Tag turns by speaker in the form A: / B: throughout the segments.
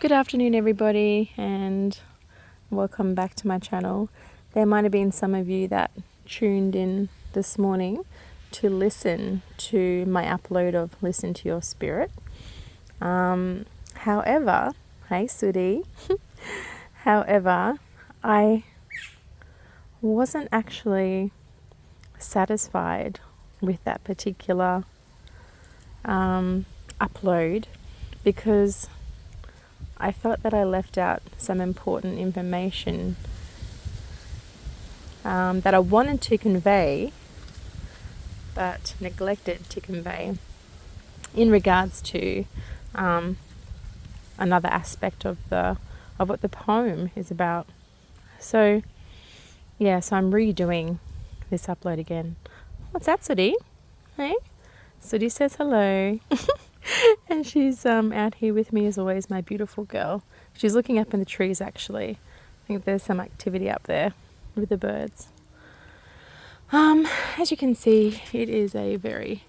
A: Good afternoon, everybody, and welcome back to my channel. There might have been some of you that tuned in this morning to listen to my upload of Listen to Your Spirit. However, hey Sudi, however, I wasn't actually satisfied with that particular upload because I felt that I left out some important information that I wanted to convey but neglected to convey in regards to another aspect of what the poem is about. So I'm redoing this upload again. What's that, Sudi? Hey? Sudi says hello. And she's out here with me as always, my beautiful girl. She's looking up in the trees actually. I think there's some activity up there with the birds. As you can see, it is a very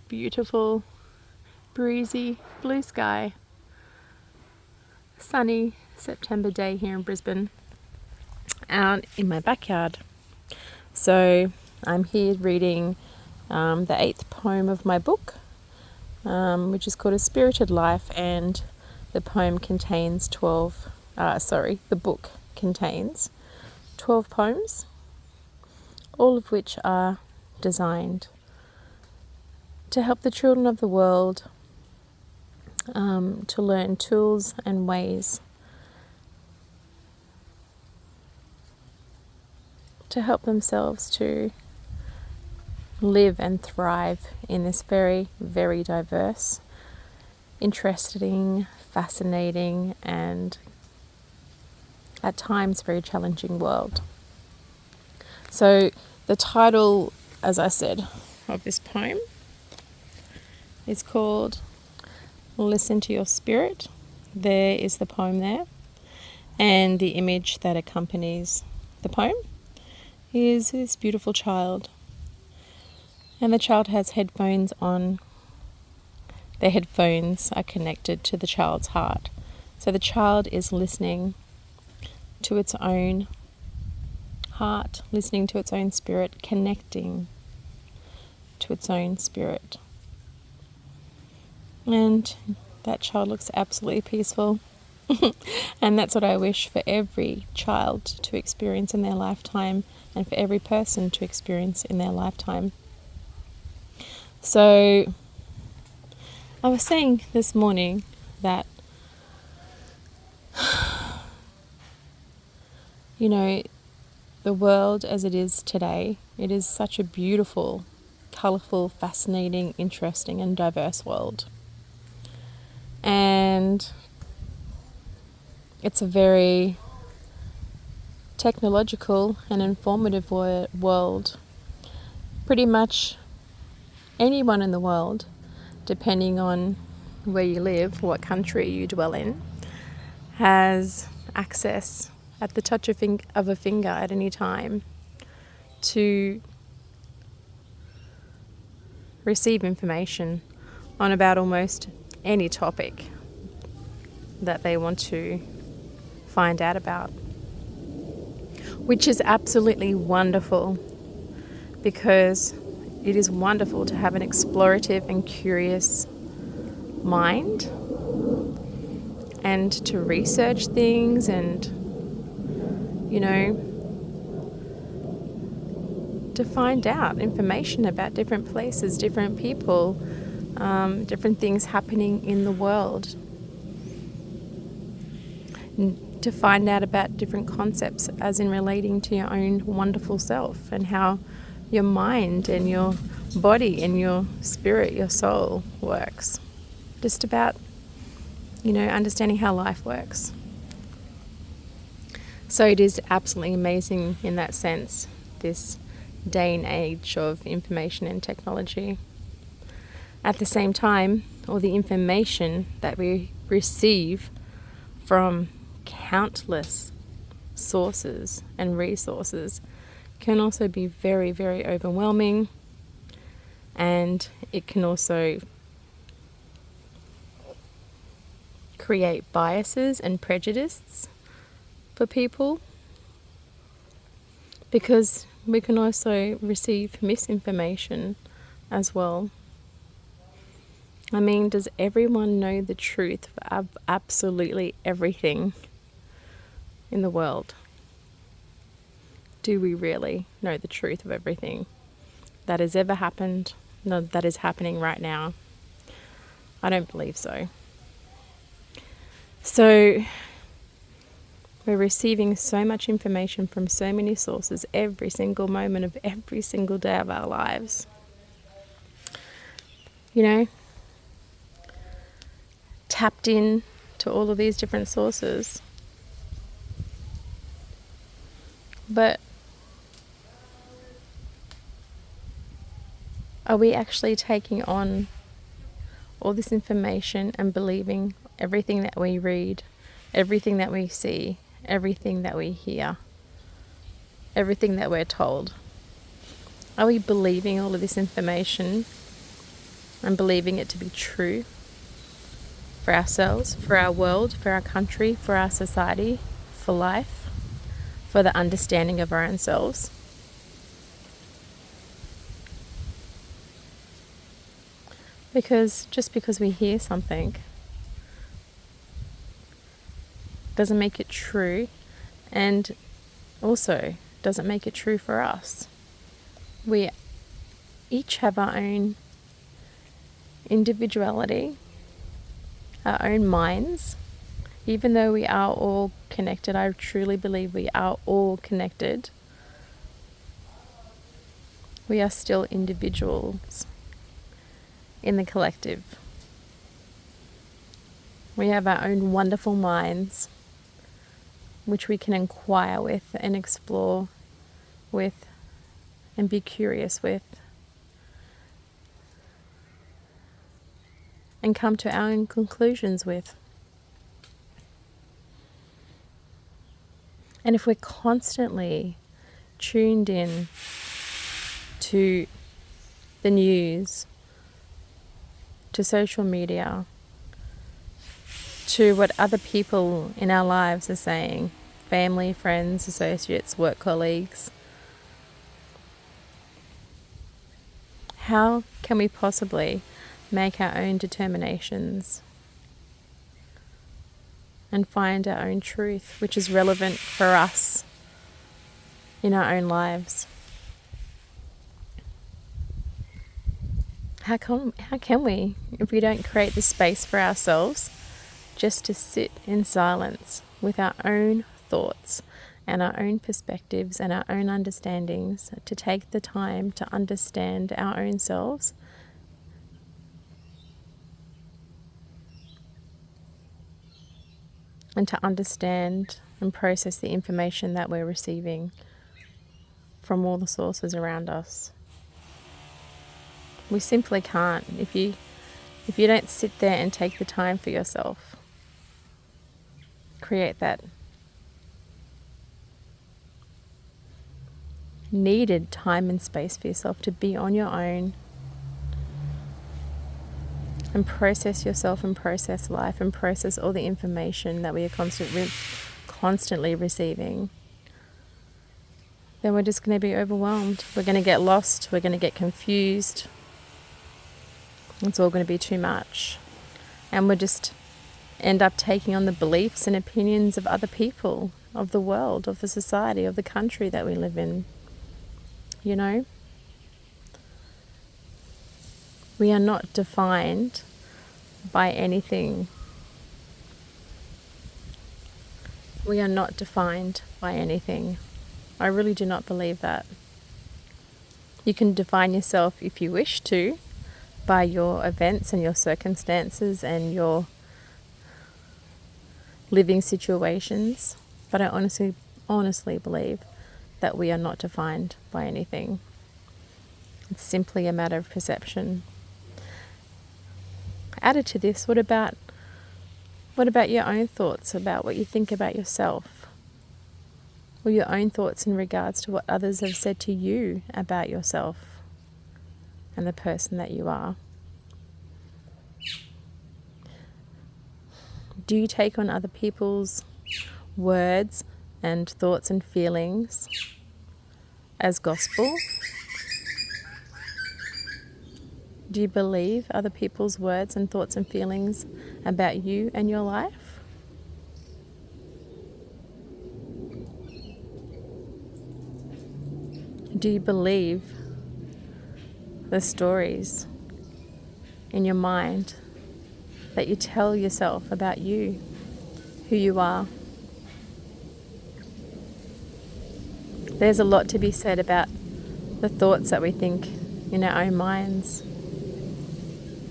A: beautiful, breezy, blue sky, sunny September day here in Brisbane, out in my backyard. So I'm here reading the 8th poem of my book, which is called A Spirited Life, and the poem contains the book contains 12 poems, all of which are designed to help the children of the world to learn tools and ways to help themselves to live and thrive in this very, very diverse, interesting, fascinating, and at times very challenging world. So the title, as I said, of this poem is called Listen to Your Spirit. There is the poem there, and the image that accompanies the poem is this beautiful child. And the child has headphones on. The headphones are connected to the child's heart. So the child is listening to its own heart, listening to its own spirit, connecting to its own spirit. And that child looks absolutely peaceful. And that's what I wish for every child to experience in their lifetime, and for every person to experience in their lifetime. So I was saying this morning that, the world as it is today, it is such a beautiful, colourful, fascinating, interesting and diverse world. And it's a very technological and informative world. Pretty much anyone in the world, depending on where you live, what country you dwell in, has access at the touch of a finger at any time to receive information on about almost any topic that they want to find out about, which is absolutely wonderful, because it is wonderful to have an explorative and curious mind, and to research things and, to find out information about different places, different people, different things happening in the world, to find out about different concepts as in relating to your own wonderful self, and how your mind and your body and your spirit, your soul works. Just about, understanding how life works. So it is absolutely amazing in that sense, this day and age of information and technology. At the same time, all the information that we receive from countless sources and resources can also be very, very overwhelming, and it can also create biases and prejudices for people, because we can also receive misinformation as well. I mean, does everyone know the truth of absolutely everything in the world? Do we really know the truth of everything that has ever happened, no, that is happening right now? I don't believe so. So we're receiving so much information from so many sources every single moment of every single day of our lives. You know, tapped in to all of these different sources. But are we actually taking on all this information and believing everything that we read, everything that we see, everything that we hear, everything that we're told? Are we believing all of this information and believing it to be true for ourselves, for our world, for our country, for our society, for life, for the understanding of our own selves? Because just because we hear something doesn't make it true, and also doesn't make it true for us. We each have our own individuality, our own minds. Even though we are all connected, I truly believe we are all connected, we are still individuals in the collective. We have our own wonderful minds, which we can inquire with and explore with and be curious with, and come to our own conclusions with. And if we're constantly tuned in to the news, to social media, to what other people in our lives are saying, family, friends, associates, work colleagues, how can we possibly make our own determinations and find our own truth, which is relevant for us in our own lives? How can we if we don't create the space for ourselves just to sit in silence with our own thoughts and our own perspectives and our own understandings, to take the time to understand our own selves? And to understand and process the information that we're receiving from all the sources around us. We simply can't. If you don't sit there and take the time for yourself, create that needed time and space for yourself to be on your own and process yourself and process life and process all the information that we are constantly receiving, then we're just going to be overwhelmed. We're going to get lost. We're going to get confused. It's all going to be too much. And we'll just end up taking on the beliefs and opinions of other people, of the world, of the society, of the country that we live in. You know? We are not defined by anything. We are not defined by anything. I really do not believe that. You can define yourself if you wish to by your events and your circumstances and your living situations, but I honestly believe that we are not defined by anything. It's simply a matter of perception. Added to this, what about your own thoughts about what you think about yourself? Or your own thoughts in regards to what others have said to you about yourself and the person that you are? Do you take on other people's words and thoughts and feelings as gospel? Do you believe other people's words and thoughts and feelings about you and your life? Do you believe the stories in your mind that you tell yourself about you, who you are? There's a lot to be said about the thoughts that we think in our own minds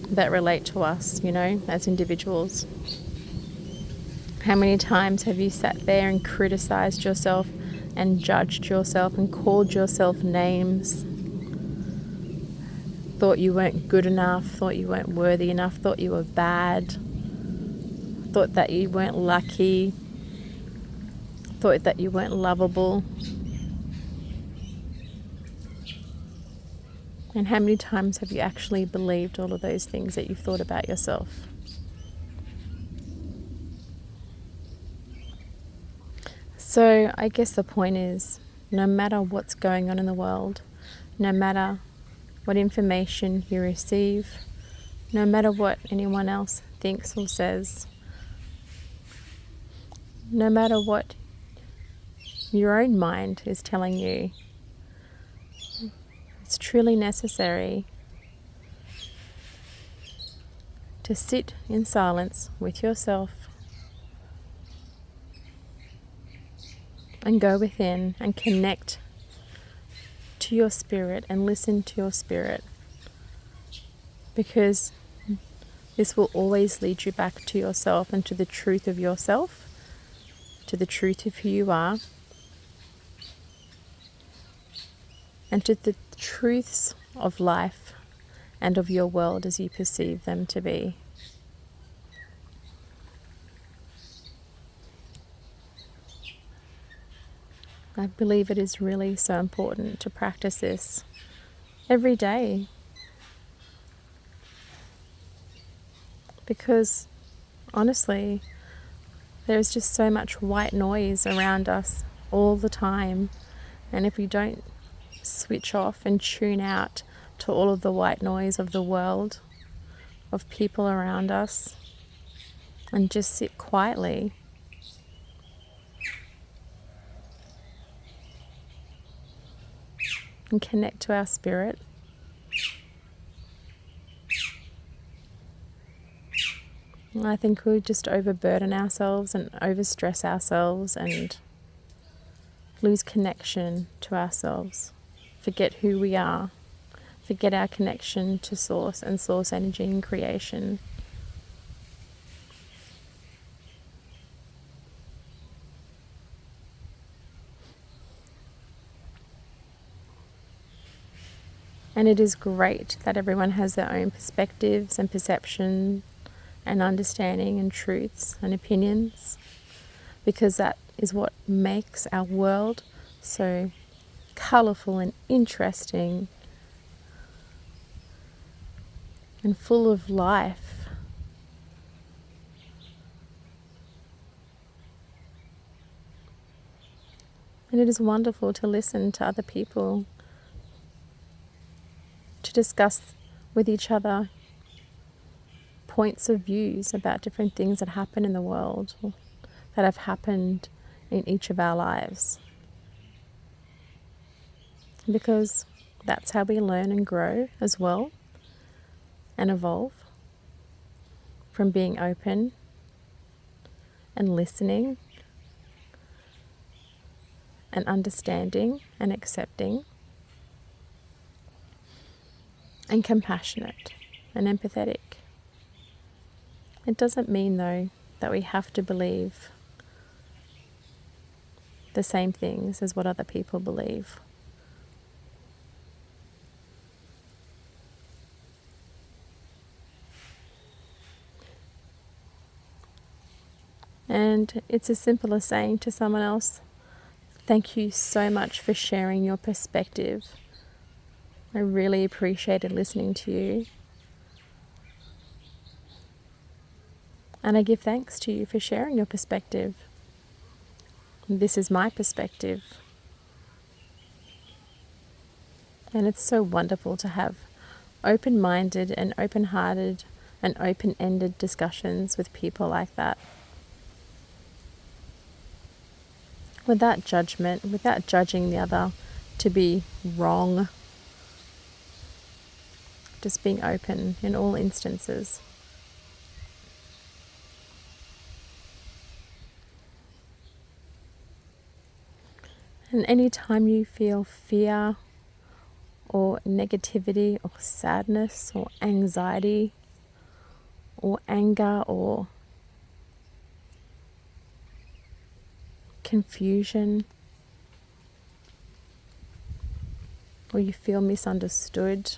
A: that relate to us, as individuals. How many times have you sat there and criticized yourself and judged yourself and called yourself names? Thought you weren't good enough, thought you weren't worthy enough, thought you were bad, thought that you weren't lucky, thought that you weren't lovable. And how many times have you actually believed all of those things that you've thought about yourself? So I guess the point is, no matter what's going on in the world, no matter what information you receive, no matter what anyone else thinks or says, no matter what your own mind is telling you, it's truly necessary to sit in silence with yourself and go within and connect to your spirit and listen to your spirit, because this will always lead you back to yourself and to the truth of yourself, to the truth of who you are, and to the truths of life and of your world as you perceive them to be. I believe it is really so important to practice this every day, because honestly, there's just so much white noise around us all the time, and if we don't switch off and tune out to all of the white noise of the world, of people around us, and just sit quietly, and connect to our spirit, I think we just overburden ourselves and overstress ourselves and lose connection to ourselves, forget who we are, forget our connection to source and source energy and creation. And it is great that everyone has their own perspectives and perception and understanding and truths and opinions, because that is what makes our world so colourful and interesting and full of life. And it is wonderful to listen to other people, to discuss with each other points of views about different things that happen in the world, that have happened in each of our lives. Because that's how we learn and grow as well, and evolve, from being open and listening and understanding and accepting and compassionate and empathetic. It doesn't mean, though, that we have to believe the same things as what other people believe. And it's as simple as saying to someone else, thank you so much for sharing your perspective. I really appreciated listening to you. And I give thanks to you for sharing your perspective. This is my perspective. And it's so wonderful to have open-minded and open-hearted and open-ended discussions with people like that. Without judgment, without judging the other to be wrong. Just being open in all instances. And anytime you feel fear or negativity or sadness or anxiety or anger or confusion, or you feel misunderstood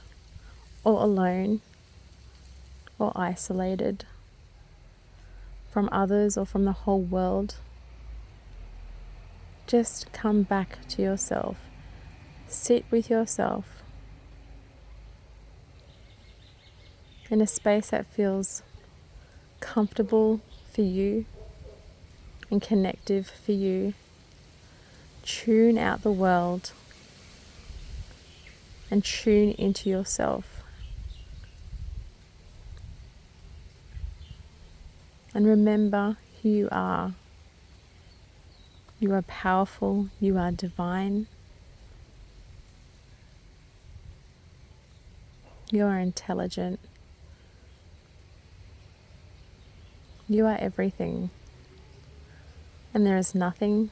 A: or alone or isolated from others or from the whole world, just come back to yourself. Sit with yourself in a space that feels comfortable for you and connective for you. Tune out the world and tune into yourself. And remember who you are. You are powerful, you are divine. You are intelligent. You are everything. And there is nothing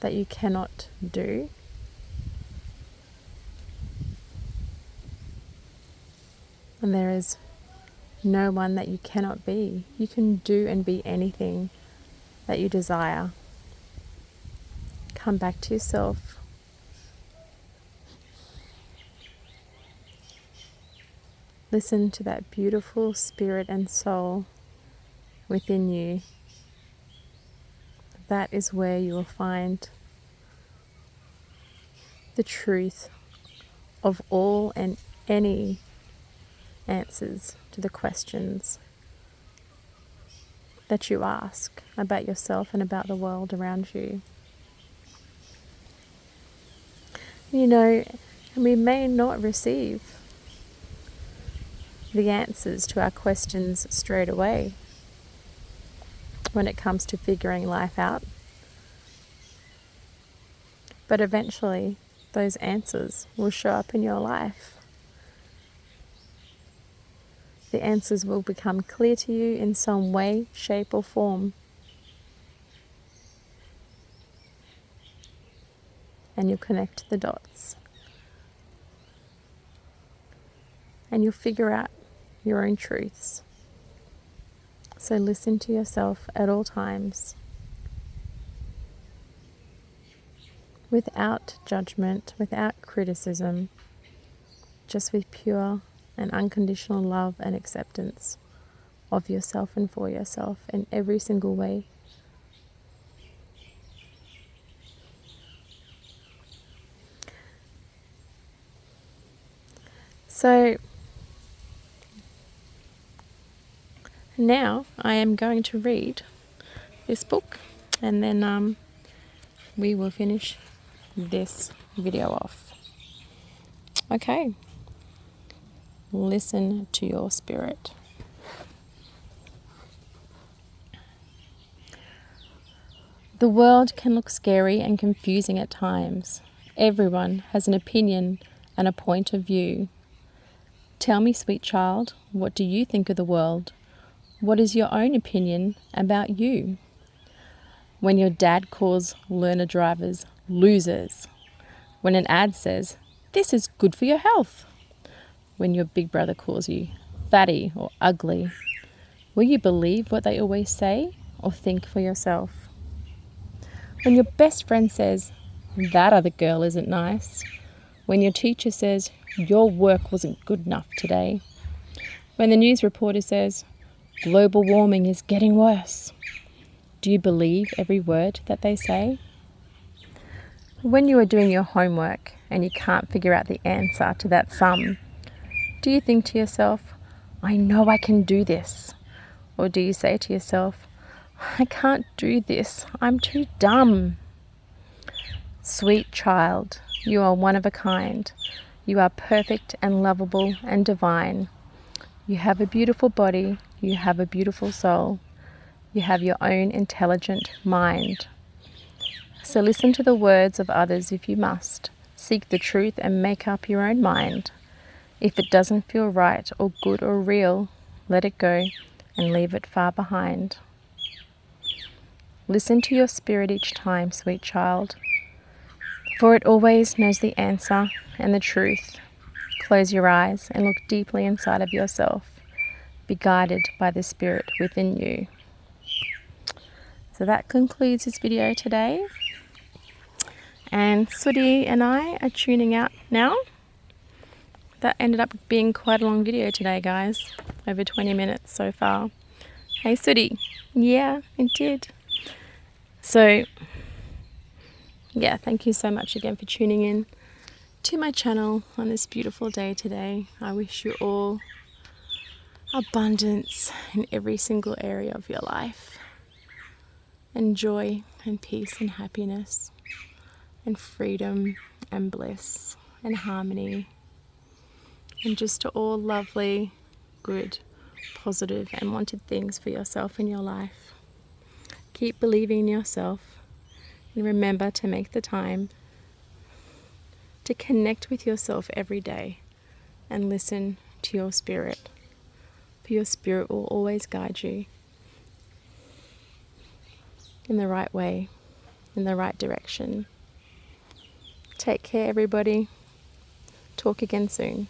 A: that you cannot do. And there is no one that you cannot be. You can do and be anything that you desire. Come back to yourself. Listen to that beautiful spirit and soul within you. That is where you will find the truth of all and any answers to the questions that you ask about yourself and about the world around you. You know, we may not receive the answers to our questions straight away when it comes to figuring life out. But eventually, those answers will show up in your life. The answers will become clear to you in some way, shape, or form. And you'll connect the dots. And you'll figure out your own truths. So listen to yourself at all times, without judgment, without criticism, just with pure and unconditional love and acceptance of yourself and for yourself in every single way. So now I am going to read this book, and then we will finish this video off. Okay. Listen to your spirit. The world can look scary and confusing at times. Everyone has an opinion and a point of view. Tell me, sweet child, what do you think of the world? What is your own opinion about you? When your dad calls learner drivers losers, when an ad says, this is good for your health, when your big brother calls you fatty or ugly, will you believe what they always say or think for yourself? When your best friend says, that other girl isn't nice, when your teacher says, your work wasn't good enough today, when the news reporter says, global warming is getting worse, do you believe every word that they say? When you are doing your homework and you can't figure out the answer to that sum, do you think to yourself, I know I can do this. Or do you say to yourself, I can't do this, I'm too dumb? Sweet child, you are one of a kind. You are perfect and lovable and divine. You have a beautiful body, you have a beautiful soul. You have your own intelligent mind. So listen to the words of others if you must. Seek the truth and make up your own mind. If it doesn't feel right or good or real, let it go and leave it far behind. Listen to your spirit each time, sweet child, for it always knows the answer and the truth. Close your eyes and look deeply inside of yourself. Be guided by the spirit within you. So that concludes this video today. And Sooty and I are tuning out now. That ended up being quite a long video today, guys. Over 20 minutes so far. Hey, Sooty. Yeah, it did. So, yeah, thank you so much again for tuning in to my channel on this beautiful day today. I wish you all abundance in every single area of your life. And joy and peace and happiness and freedom and bliss and harmony. And just all lovely, good, positive and wanted things for yourself in your life. Keep believing in yourself and remember to make the time to connect with yourself every day and listen to your spirit. For your spirit will always guide you in the right way, in the right direction. Take care, everybody. Talk again soon.